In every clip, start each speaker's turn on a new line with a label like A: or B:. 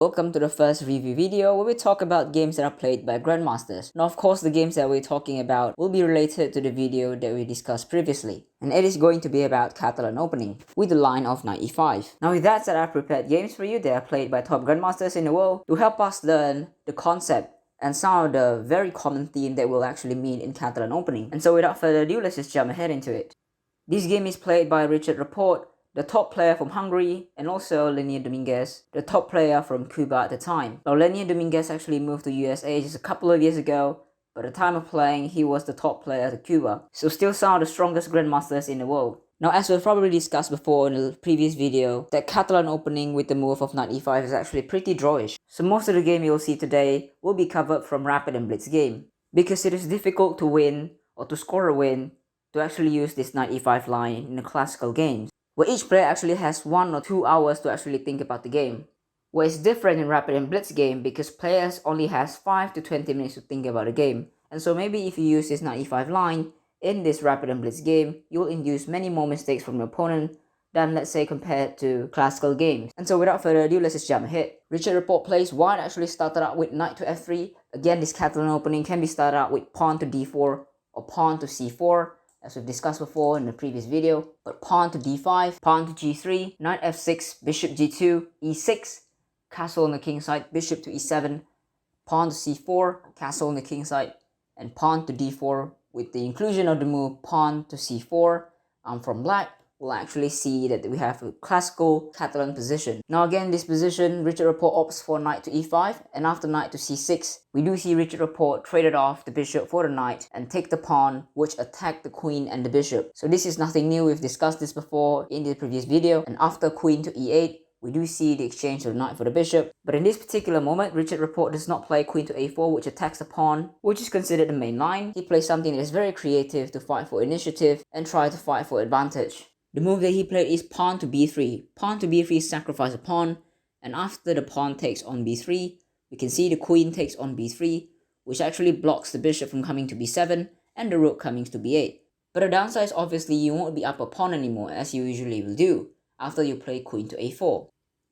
A: Welcome to the first review video where we talk about games that are played by Grandmasters. Now of course the games that we're talking about will be related to the video that we discussed previously. And it is going to be about Catalan opening with the line of knight e5. Now with that said, I've prepared games for you that are played by top Grandmasters in the world to help us learn the concept and some of the very common theme that we'll actually meet in Catalan opening. And so without further ado, let's just jump ahead into it. This game is played by Rapport, the top player from Hungary, and also Levon Dominguez, the top player from Cuba at the time. Now Levon Dominguez actually moved to USA just a couple of years ago, but at the time of playing, he was the top player to Cuba. So still some of the strongest Grandmasters in the world. Now as we've probably discussed before in the previous video, that Catalan opening with the move of knight e5 is actually pretty drawish. So most of the game you'll see today will be covered from Rapid and Blitz game, because it is difficult to win or to score a win to actually use this knight e5 line in the classical games, where each player actually has 1 or 2 hours to actually think about the game. Where it's different in Rapid and Blitz game because players only has 5 to 20 minutes to think about a game. And so maybe if you use this knight e5 line in this Rapid and Blitz game, you will induce many more mistakes from your opponent than, let's say, compared to classical games. And so without further ado, let's just jump ahead. Rapport plays white actually started out with knight to f3. Again, this Catalan opening can be started out with pawn to d4 or pawn to c4, as we've discussed before in the previous video. But pawn to d5, pawn to g3, knight f6, bishop g2, e6, castle on the king side, bishop to e7, pawn to c4, castle on the king side, and pawn to d4 with the inclusion of the move pawn to c4 from black. We'll actually see that we have a classical Catalan position. Now again, this position, Rapport opts for knight to e5, and after knight to c6, we do see Rapport traded off the bishop for the knight and take the pawn, which attack the queen and the bishop. So this is nothing new, we've discussed this before in the previous video. And after queen to e8, we do see the exchange of the knight for the bishop. But in this particular moment, Rapport does not play queen to a4, which attacks the pawn, which is considered the main line. He plays something that is very creative to fight for initiative and try to fight for advantage. The move that he played is pawn to b3. Pawn to b3 sacrifice a pawn, and after the pawn takes on b3, we can see the queen takes on b3, which actually blocks the bishop from coming to b7 and the rook coming to b8. But the downside is obviously you won't be up a pawn anymore, as you usually will do after you play queen to a4.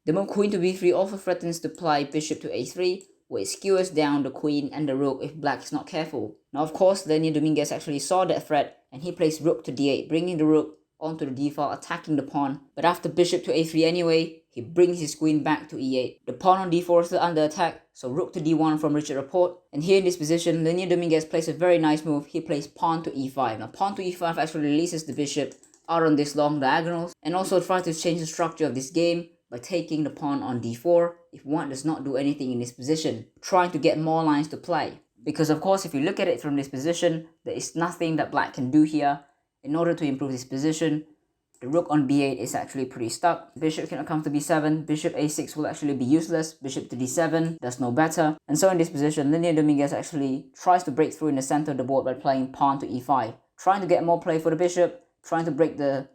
A: The move queen to b3 also threatens to play bishop to a3, where it skewers down the queen and the rook if black is not careful. Now of course, Levon Dominguez actually saw that threat and he plays rook to d8, bringing the rook onto the d file, attacking the pawn. But after bishop to a3 anyway, he brings his queen back to e8. The pawn on d4 is still under attack, so rook to d1 from Rapport. And here in this position, Levon Dominguez plays a very nice move. He plays pawn to e5. Now pawn to e5 actually releases the bishop out on this long diagonals, and also tries to change the structure of this game by taking the pawn on d4 if white does not do anything in this position, trying to get more lines to play. Because of course, if you look at it from this position, there is nothing that black can do here. In order to improve this position, the rook on b8 is actually pretty stuck. Bishop cannot come to b7, bishop a6 will actually be useless, bishop to d7 does no better. And so in this position, Levon Dominguez actually tries to break through in the center of the board by playing pawn to e5, trying to get more play for the bishop, trying to break the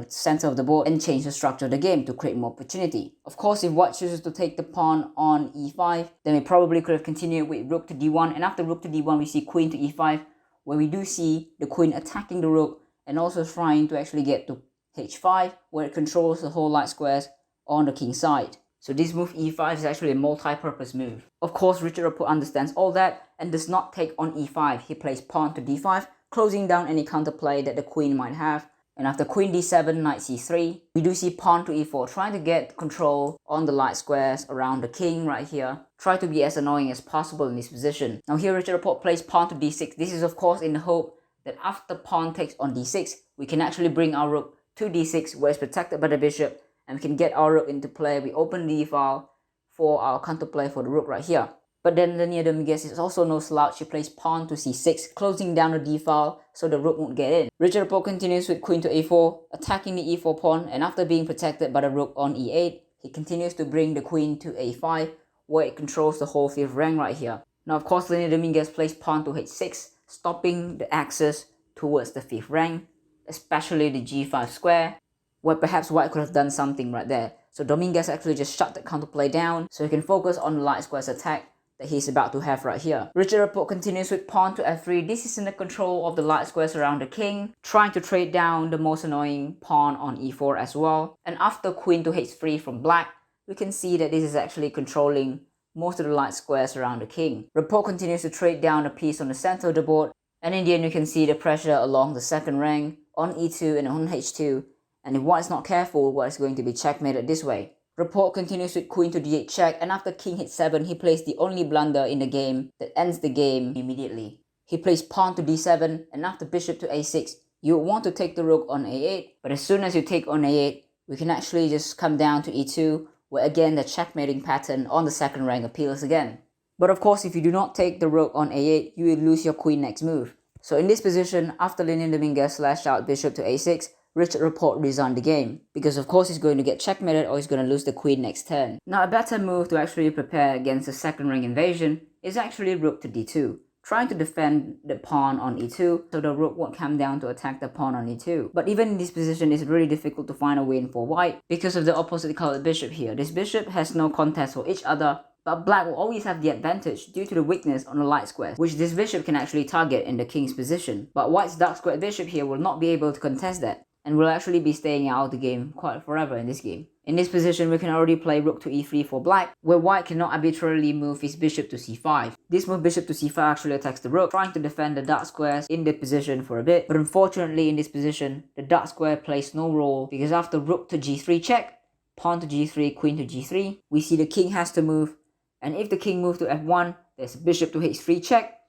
A: center of the board and change the structure of the game to create more opportunity. Of course, if white chooses to take the pawn on e5, then we probably could have continued with rook to d1, and after rook to d1 we see queen to e5, where we do see the queen attacking the rook and also trying to actually get to h5, where it controls the whole light squares on the king side. So this move e5 is actually a multi-purpose move. Of course, Rapport understands all that and does not take on e5. He plays pawn to d5, closing down any counterplay that the queen might have. And after queen d7, knight c3, we do see pawn to e4, trying to get control on the light squares around the king right here. Try to be as annoying as possible in this position. Now here Rapport plays pawn to d6. This is of course in the hope that after pawn takes on d6, we can actually bring our rook to d6, where it's protected by the bishop, and we can get our rook into play. We open the d-file for our counterplay for the rook right here. But then Levon Dominguez is also no slouch. He plays pawn to c6, closing down the d-file so the rook won't get in. Rapport continues with queen to a4, attacking the e4 pawn, and after being protected by the rook on e8, he continues to bring the queen to a5, where it controls the whole 5th rank right here. Now of course, Levon Dominguez plays pawn to h6, stopping the axis towards the 5th rank, especially the g5 square, where perhaps white could have done something right there. So Dominguez actually just shut the counterplay down so he can focus on the light square's attack that he's about to have right here. Rapport continues with pawn to f3. This is in the control of the light squares around the king, trying to trade down the most annoying pawn on e4 as well. And after queen to h3 from black, we can see that this is actually controlling most of the light squares around the king. Rapport continues to trade down a piece on the center of the board, and in the end you can see the pressure along the second rank, on e2 and on h2, and if white is not careful, white is going to be checkmated this way. Rapport continues with queen to d8 check, and after king hits 7, he plays the only blunder in the game that ends the game immediately. He plays pawn to d7, and after bishop to a6, you would want to take the rook on a8, but as soon as you take on a8, we can actually just come down to e2, where again the checkmating pattern on the second rank appeals again. But of course, if you do not take the rook on a8, you will lose your queen next move. So in this position, after Lenin Dominguez slashed out bishop to a6, Richard Rapport resigned the game, because of course he's going to get checkmated or he's going to lose the queen next turn. Now a better move to actually prepare against a second rank invasion is actually rook to d2, trying to defend the pawn on e2 so the rook won't come down to attack the pawn on e2. But even in this position, it's really difficult to find a win for white because of the opposite colored bishop here. This bishop has no contest for each other, but black will always have the advantage due to the weakness on the light squares, which this bishop can actually target in the king's position. But white's dark squared bishop here will not be able to contest that, and will actually be staying out of the game quite forever in this game. In this position, we can already play rook to e3 for black, where white cannot arbitrarily move his bishop to c5. This move bishop to c5 actually attacks the rook, trying to defend the dark squares in the position for a bit, but unfortunately in this position, the dark square plays no role, because after rook to g3 check, pawn to g3, queen to g3, we see the king has to move, and if the king moves to f1, there's bishop to h3 check,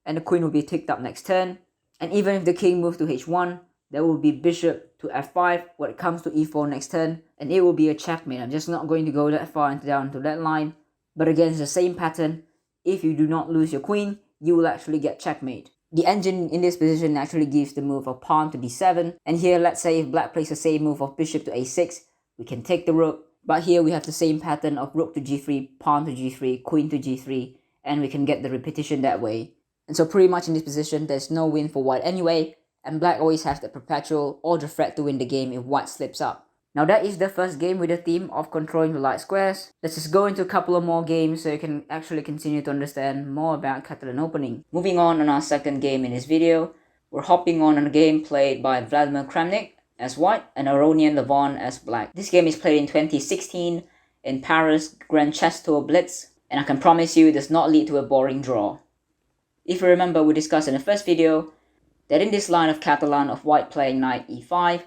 A: and the queen will be ticked up next turn, and even if the king moves to h1, there will be bishop to f5 when it comes to e4 next turn, and it will be a checkmate. I'm just not going to go that far down to that line, but again it's the same pattern. If you do not lose your queen, you will actually get checkmate. The engine in this position actually gives the move of pawn to d7, and here let's say if black plays the same move of bishop to a6, we can take the rook, but here we have the same pattern of rook to g3, pawn to g3, queen to g3, and we can get the repetition that way. And so pretty much in this position, there's no win for white anyway, and black always has the perpetual or the threat to win the game if white slips up. Now that is the first game with the theme of controlling the light squares. Let's just go into a couple of more games so you can actually continue to understand more about Catalan opening. Moving on our second game in this video, we're hopping on a game played by Vladimir Kramnik as white and Aronian Levon as black. This game is played in 2016 in Paris Grandmaster Blitz, and I can promise you it does not lead to a boring draw. If you remember, we discussed in the first video that in this line of Catalan of white playing knight e5,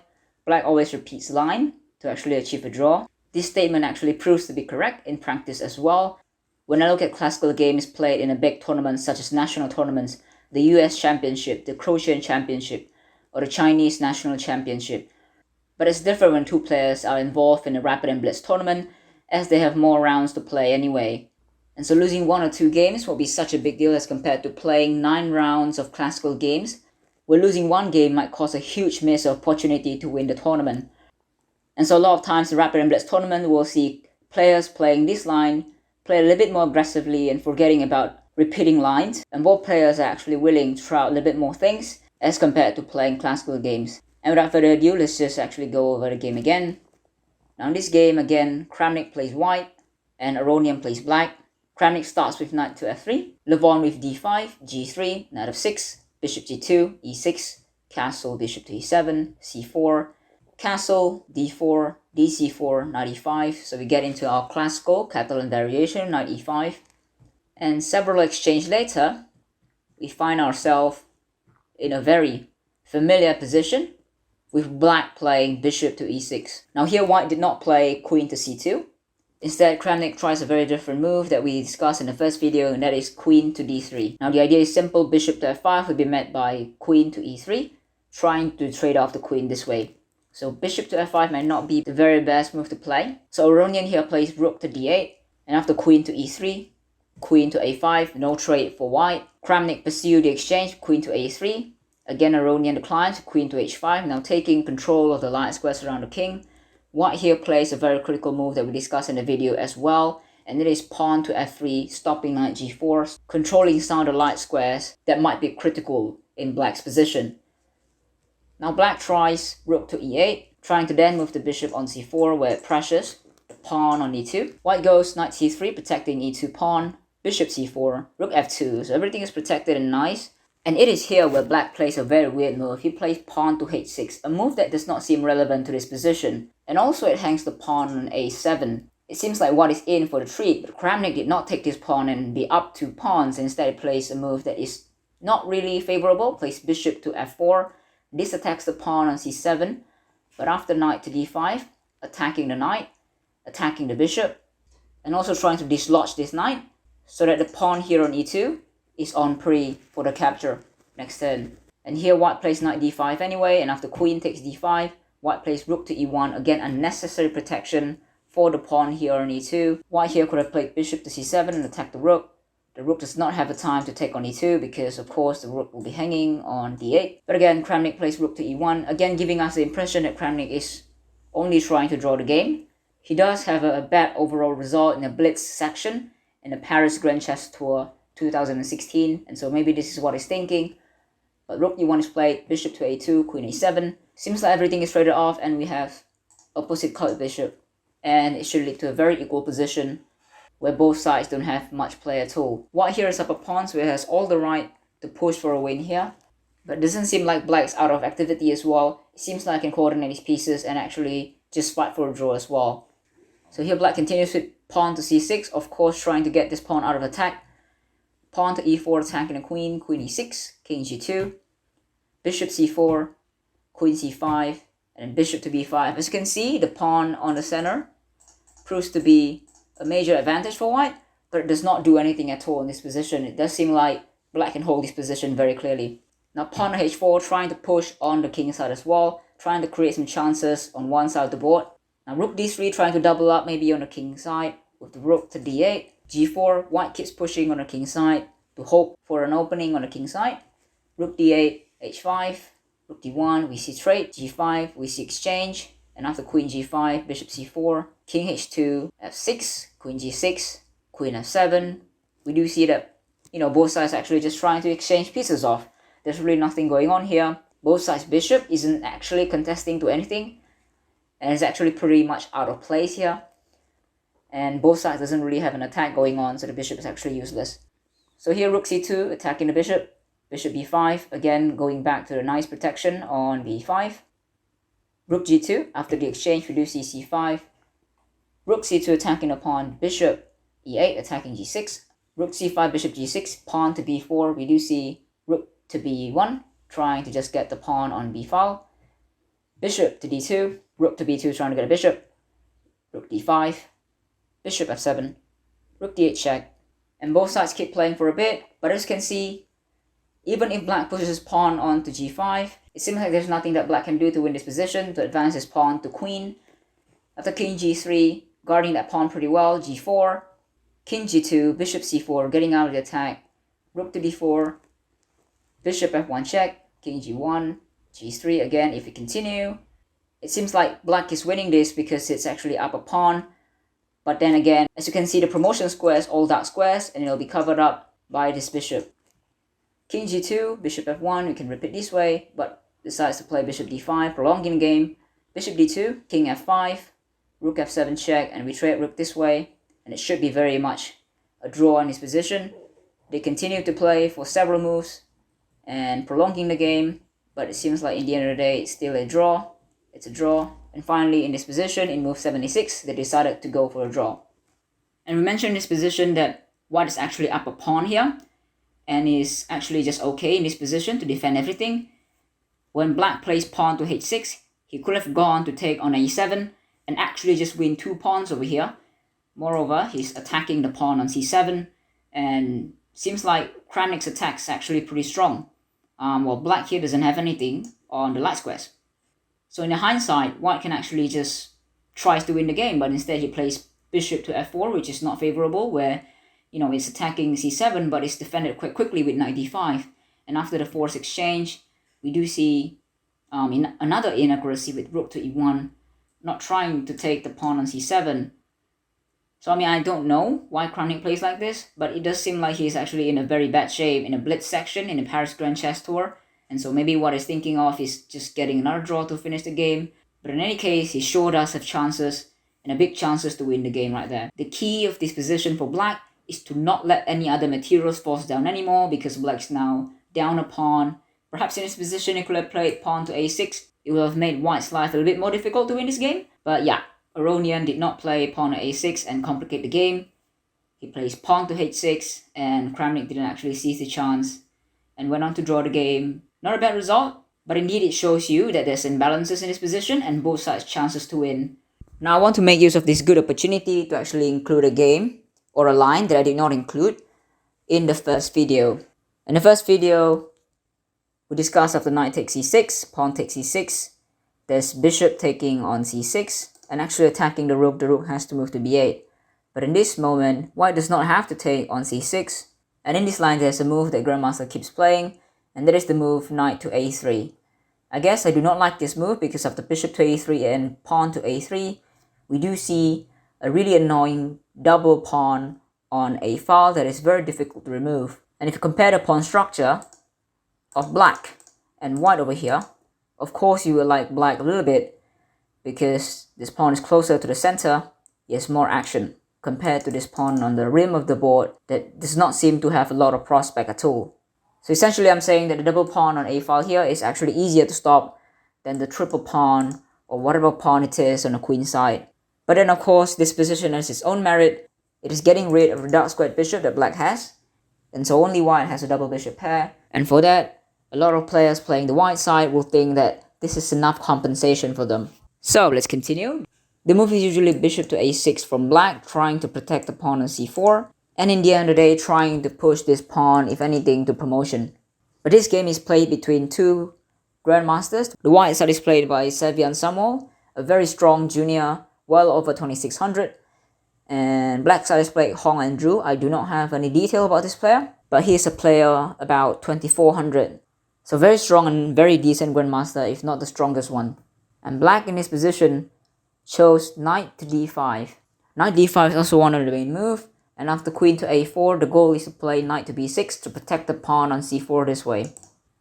A: black always repeats line to actually achieve a draw. This statement actually proves to be correct in practice as well. When I look at classical games played in a big tournament such as national tournaments, the US Championship, the Croatian Championship, or the Chinese National Championship. But it's different when two players are involved in a Rapid and Blitz tournament, as they have more rounds to play anyway. And so losing 1 or 2 games won't be such a big deal as compared to playing 9 rounds of classical games, where losing 1 game might cause a huge missed opportunity to win the tournament. And so a lot of times the Rapid and Blitz tournament will see players playing this line, play a little bit more aggressively and forgetting about repeating lines, and both players are actually willing to try out a little bit more things as compared to playing classical games. And without further ado, let's just actually go over the game again. Now in this game again, Kramnik plays white and Aronian plays black. Kramnik starts with knight to f3, Levon with d5, g3, knight f6, bishop g2, e6, castle, bishop to e7, c4, castle, d4, dc4, knight e5. So we get into our classical Catalan variation, knight e5. And several exchanges later, we find ourselves in a very familiar position with black playing bishop to e6. Now here white did not play queen to c2. Instead, Kramnik tries a very different move that we discussed in the first video, and that is queen to d3. Now the idea is simple, bishop to f5 will be met by queen to e3, trying to trade off the queen this way. So bishop to f5 might not be the very best move to play. So Aronian here plays rook to d8, and after queen to e3, queen to a5, no trade for white. Kramnik pursued the exchange, queen to a3. Again, Aronian declines, queen to h5, now taking control of the light squares around the king. White here plays a very critical move that we discussed in the video as well, and it is pawn to f3, stopping knight g4, controlling some of the light squares that might be critical in black's position. Now black tries rook to e8, trying to then move the bishop on c4 where it pressures the pawn on e2. White goes knight c3, protecting e2 pawn, bishop c4, rook f2, so everything is protected and nice. And it is here where black plays a very weird move. He plays pawn to h6, a move that does not seem relevant to this position. And also it hangs the pawn on a7. It seems like white is in for the treat, but Kramnik did not take this pawn and be up 2 pawns. Instead, he plays a move that is not really favorable, plays bishop to f4. This attacks the pawn on c7, but after knight to d5, attacking the knight, attacking the bishop, and also trying to dislodge this knight, so that the pawn here on e2 is on pre for the capture next turn. And here white plays knight d5 anyway, and after queen takes d5, white plays rook to e1, again unnecessary protection for the pawn here on e2. White here could have played bishop to c7 and attack the rook. The rook does not have the time to take on e2 because of course the rook will be hanging on d8. But again, Kramnik plays rook to e1, again giving us the impression that Kramnik is only trying to draw the game. He does have a bad overall result in the Blitz section in the Paris Grand Chess Tour 2016, and so maybe this is what he's thinking. But rook e1 is played, bishop to a2, queen a7. Seems like everything is traded off and we have opposite colored bishop. And it should lead to a very equal position where both sides don't have much play at all. White here is up a pawn, so it has all the right to push for a win here. But it doesn't seem like black is out of activity as well. It seems like I can coordinate his pieces and actually just fight for a draw as well. So here black continues with pawn to c6, of course trying to get this pawn out of attack. Pawn to e4 attacking the queen, queen e6, king g2, bishop c4, queen c5, and bishop to b5. As you can see, the pawn on the center proves to be a major advantage for white, but it does not do anything at all in this position. It does seem like black can hold this position very clearly. Now pawn to h4, trying to push on the king side as well, trying to create some chances on one side of the board. Now rook d3, trying to double up maybe on the king side with the rook to d8. g4, white keeps pushing on the king side to hope for an opening on the king side. Rook d8, h5, rook d1, we see trade, g5, we see exchange, and after queen g5, bishop c4, king h2, f6, queen g6, queen f7, we do see that, both sides actually just trying to exchange pieces off. There's really nothing going on here. Both sides' bishop isn't actually contesting to anything, and it's actually pretty much out of place here. And both sides doesn't really have an attack going on, so the bishop is actually useless. So here rook c2, attacking the bishop, bishop b5, again going back to the nice protection on b5. Rook g2, after the exchange we do see c5. Rook c2 attacking the pawn, bishop e8 attacking g6. Rook c5, bishop g6, pawn to b4, we do see rook to b1, trying to just get the pawn on b file. Bishop to d2, rook to b2 trying to get a bishop. Rook d5, bishop f7, rook d8 check. And both sides keep playing for a bit, but as you can see, even if black pushes his pawn on to g5, it seems like there's nothing that black can do to win this position, to advance his pawn to queen. After king g3, guarding that pawn pretty well, g4, king g2, bishop c4, getting out of the attack, rook to d4, bishop f1 check, king g1, g3 again if we continue. It seems like black is winning this because it's actually up a pawn. But then again, as you can see, the promotion square is all dark squares and it'll be covered up by this bishop. King g2, bishop f1, we can repeat this way, but decides to play bishop d5, prolonging the game. Bishop d2, king f5, rook f7 check, and we trade rook this way. And it should be very much a draw in this position. They continue to play for several moves and prolonging the game, but it seems like in the end of the day, it's still a draw. It's a draw. And finally, in this position, in move 76, they decided to go for a draw. And we mentioned in this position that white is actually up a pawn here, and is actually just okay in this position to defend everything. When black plays pawn to h6, he could have gone to take on e7, and actually just win 2 pawns over here. Moreover, he's attacking the pawn on c7, and seems like Kramnik's attack is actually pretty strong. While black here doesn't have anything on the light squares. So in the hindsight, white can actually just tries to win the game, but instead he plays bishop to f4, which is not favorable, where it's attacking c7, but it's defended quite quickly with knight d5. And after the forced exchange, we do see another inaccuracy with rook to e1, not trying to take the pawn on c7. So I don't know why Kramnik plays like this, but it does seem like he's actually in a very bad shape in a Blitz section in the Paris Grand Chess Tour. And so maybe what he's thinking of is just getting another draw to finish the game. But in any case, he sure does have chances, and a big chances to win the game right there. The key of this position for black is to not let any other materials force down anymore, because black's now down a pawn. Perhaps in this position, he could have played pawn to a6. It would have made white's life a little bit more difficult to win this game. But yeah, Aronian did not play pawn to a6 and complicate the game. He plays pawn to h6, and Kramnik didn't actually seize the chance and went on to draw the game. Not a bad result, but indeed it shows you that there's imbalances in this position and both sides chances to win. Now I want to make use of this good opportunity to actually include a game or a line that I did not include in the first video. In the first video, we discussed after knight takes c6, pawn takes c6, there's bishop taking on c6, and actually attacking the rook has to move to b8. But in this moment, white does not have to take on c6, and in this line there's a move that Grandmaster keeps playing, and that is the move knight to a3. I guess I do not like this move because after bishop to a3 and pawn to a3, we do see a really annoying double pawn on a file that is very difficult to remove. And if you compare the pawn structure of black and white over here, of course you will like black a little bit because this pawn is closer to the center, he has more action compared to this pawn on the rim of the board that does not seem to have a lot of prospect at all. So essentially I'm saying that the double pawn on a file here is actually easier to stop than the triple pawn or whatever pawn it is on the queen side. But then of course this position has its own merit. It is getting rid of the dark squared bishop that black has, and so only white has a double bishop pair, and for that a lot of players playing the white side will think that this is enough compensation for them. So let's continue. The move is usually bishop to a6 from black, trying to protect the pawn on c4, and in the end of the day trying to push this pawn, if anything, to promotion. But this game is played between two Grandmasters. The white side is played by Sevian, a very strong junior, well over 2600, and black side is played Hong Andrew. I do not have any detail about this player, but he is a player about 2400. So very strong and very decent Grandmaster, if not the strongest one. And black in this position chose knight to d5. Knight d5 is also one of the main moves, and after queen to a4, the goal is to play knight to b6 to protect the pawn on c4 this way.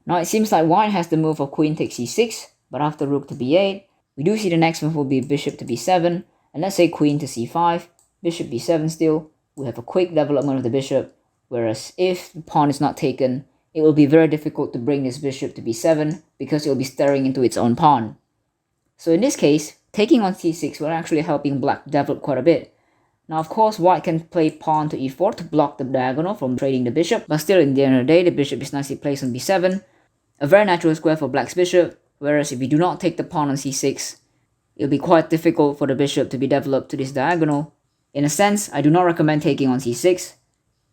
A: Now it seems like white has the move of queen takes c6, but after rook to b8, we do see the next move will be bishop to b7, and let's say queen to c5, bishop b7 still, we have a quick development of the bishop, whereas if the pawn is not taken, it will be very difficult to bring this bishop to b7 because it will be staring into its own pawn. So in this case, taking on c6 will actually helping black develop quite a bit. Now of course white can play pawn to e4 to block the diagonal from trading the bishop, but still in the end of the day the bishop is nicely placed on b7, a very natural square for black's bishop, whereas if we do not take the pawn on c6, it will be quite difficult for the bishop to be developed to this diagonal. In a sense, I do not recommend taking on c6,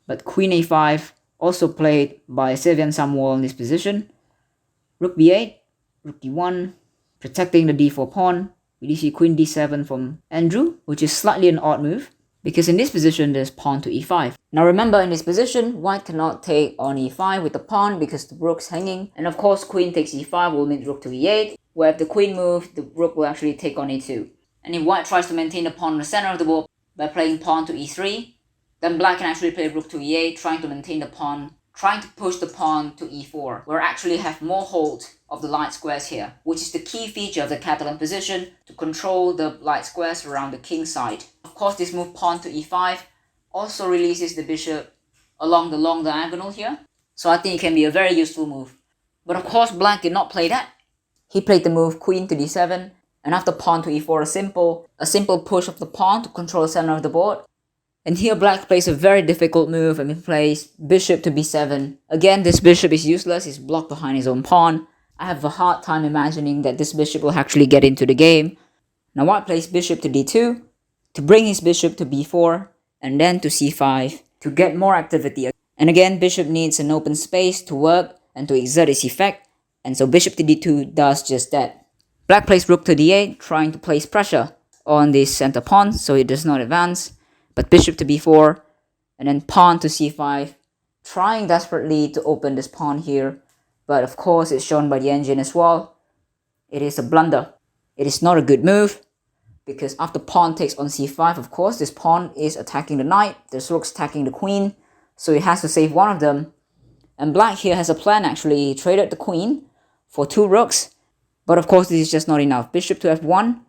A: but queen a5 also played by Sevian in this position. Rook b8, rook d1, protecting the d4 pawn. We do see queen d7 from Andrew, which is slightly an odd move, because in this position there's pawn to e5. Now remember, in this position, white cannot take on e5 with the pawn because the rook's hanging, and of course queen takes e5 will mean rook to e8, where if the queen moves, the rook will actually take on e2. And if white tries to maintain the pawn in the center of the board by playing pawn to e3, then black can actually play rook to e8, trying to maintain the pawn, trying to push the pawn to e4, where I actually have more hold of the light squares here, which is the key feature of the Catalan position to control the light squares around the king side. Of course, this move pawn to e5 also releases the bishop along the long diagonal here, so I think it can be a very useful move. But of course, black did not play that. He played the move queen to d7, and after pawn to e4, a simple push of the pawn to control the center of the board. And here black plays a very difficult move and he plays bishop to b7. Again, this bishop is useless, he's blocked behind his own pawn. I have a hard time imagining that this bishop will actually get into the game. Now white plays bishop to d2 to bring his bishop to b4 and then to c5 to get more activity. And again, bishop needs an open space to work and to exert its effect, and so bishop to d2 does just that. Black plays rook to d8, trying to place pressure on this center pawn so it does not advance, but bishop to b4 and then pawn to c5, trying desperately to open this pawn here, but of course it's shown by the engine as well. It is a blunder. It is not a good move, because after pawn takes on c5, of course this pawn is attacking the knight, this rook's attacking the queen, so it has to save one of them. And black here has a plan actually. He traded the queen for two rooks, but of course this is just not enough. Bishop to f1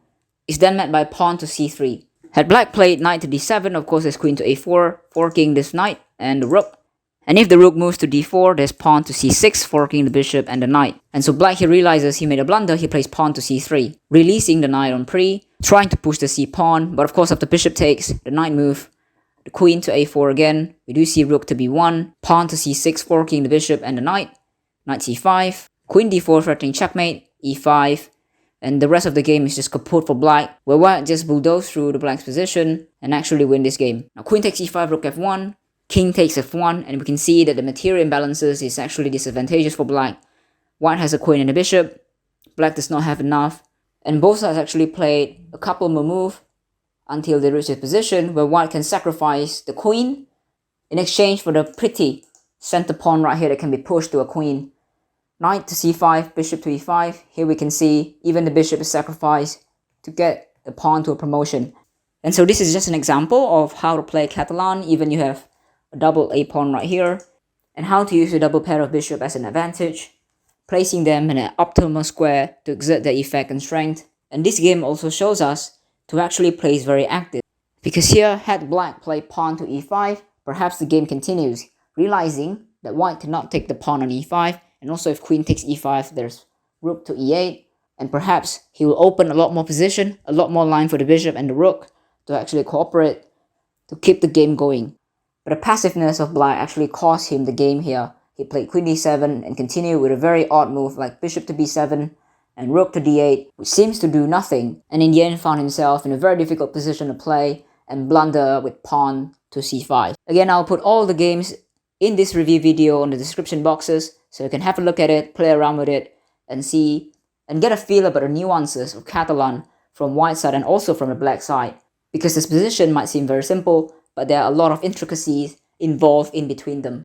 A: is then met by pawn to c3. Had black played knight to d7, of course there's queen to a4, forking this knight and the rook. And if the rook moves to d4, there's pawn to c6, forking the bishop and the knight. And so black here realizes he made a blunder, he plays pawn to c3, releasing the knight on pre, trying to push the c pawn, but of course after bishop takes, the knight move, the queen to a4 again, we do see rook to b1, pawn to c6 forking the bishop and the knight, knight c5, queen d4 threatening checkmate, e5, and the rest of the game is just kaput for black, where white just bulldoze through the black's position and actually win this game. Now queen takes e5, rook f1, king takes f1, and we can see that the material imbalances is actually disadvantageous for black. White has a queen and a bishop, black does not have enough, and both sides actually played a couple more moves until they reach a position where white can sacrifice the queen in exchange for the pretty center pawn right here that can be pushed to a queen. Knight to c5, bishop to e5. Here we can see even the bishop is sacrificed to get the pawn to a promotion. And so this is just an example of how to play Catalan, even you have a double a pawn right here, and how to use a double pair of bishop as an advantage, placing them in an optimal square to exert their effect and strength. And this game also shows us to actually play very active, because here had black play pawn to e5, perhaps the game continues, realizing that white cannot take the pawn on e5, and also if queen takes e5, there's rook to e8, and perhaps he will open a lot more position, a lot more line for the bishop and the rook to actually cooperate to keep the game going. But the passiveness of black actually cost him the game here. He played queen d7 and continued with a very odd move like bishop to b7 and rook to d8, which seems to do nothing, and in the end found himself in a very difficult position to play and blunder with pawn to c5. Again, I'll put all the games in this review video on the description boxes, so you can have a look at it, play around with it, and see and get a feel about the nuances of Catalan from white side and also from the black side. Because this position might seem very simple, but there are a lot of intricacies involved in between them.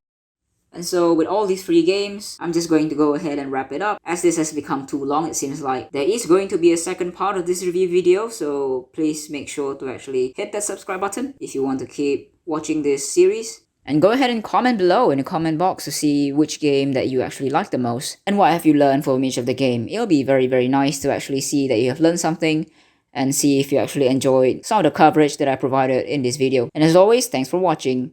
A: And so with all these 3 games, I'm just going to go ahead and wrap it up. As this has become too long, it seems like there is going to be a second part of this review video, so please make sure to actually hit that subscribe button if you want to keep watching this series. And go ahead and comment below in the comment box to see which game that you actually like the most and what have you learned from each of the game. It'll be very nice to actually see that you have learned something and see if you actually enjoyed some of the coverage that I provided in this video. And as always, thanks for watching.